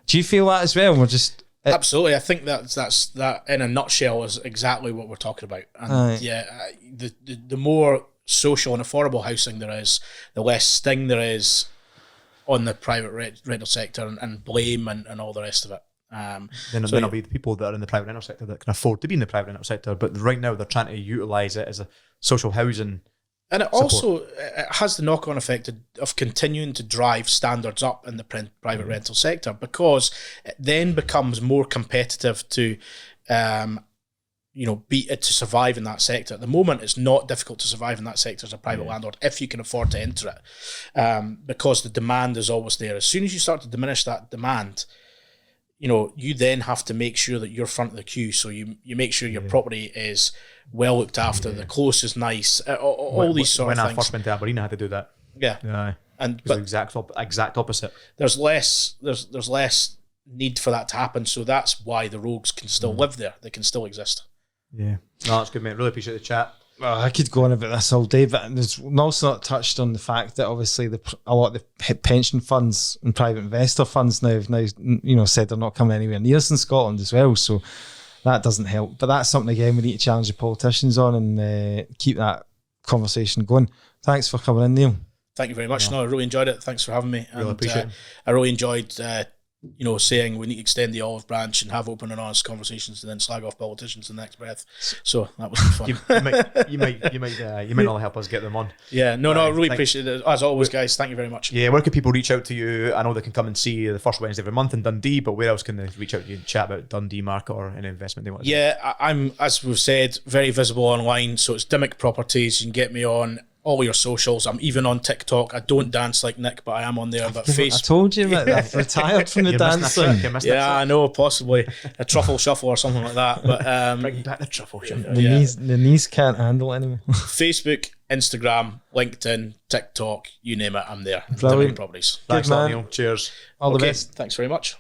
Do you feel that as well? We're just... Absolutely. I think that's that in a nutshell is exactly what we're talking about. And the more social and affordable housing there is, the less sting there is on the private rental sector and blame and all the rest of it. Then there'll be the people that are in the private rental sector that can afford to be in the private rental sector, but right now they're trying to utilise it as a social housing. And it also has the knock-on effect of continuing to drive standards up in the private rental sector, because it then becomes more competitive to, to survive in that sector. At the moment, it's not difficult to survive in that sector as a private landlord if you can afford to enter it, because the demand is always there. As soon as you start to diminish that demand, you then have to make sure that you're front of the queue. So you make sure your property is well looked after, the close is nice, all these sort of things. When I first went to Aberdeen, I had to do that. Yeah. But the exact opposite. There's less need for that to happen, so that's why the rogues can still live there. They can still exist. Yeah. No, that's good, mate. Really appreciate the chat. Well, I could go on about this all day, but there's also not touched on the fact that obviously a lot of the pension funds and private investor funds now have said they're not coming anywhere near us in Scotland as well. So that doesn't help. But that's something again we need to challenge the politicians on and keep that conversation going. Thanks for coming in, Neil. Thank you very much. No, I really enjoyed it. Thanks for having me. Really appreciate it. I really enjoyed saying we need to extend the olive branch and have open and honest conversations and then slag off politicians in the next breath. So that was fun. you might not help us get them on. Yeah, no, I really appreciate it. As always, guys, thank you very much. Yeah, where can people reach out to you? I know they can come and see you the first Wednesday of every month in Dundee, but where else can they reach out to you and chat about Dundee market or any investment they want to do? Yeah, I'm, as we've said, very visible online. So it's Dymock Properties. You can get me on all your socials. I'm even on TikTok. I don't dance like Nick, but I am on there. But I told you about that. I've retired from the dancing. Yeah, I know, possibly a truffle shuffle or something like that. But bring back the truffle shuffle. The knees can't handle it anymore. Facebook, Instagram, LinkedIn, TikTok, you name it, I'm there. Brilliant. Properties. Thanks a lot, Neil. Cheers. All the best. Thanks very much.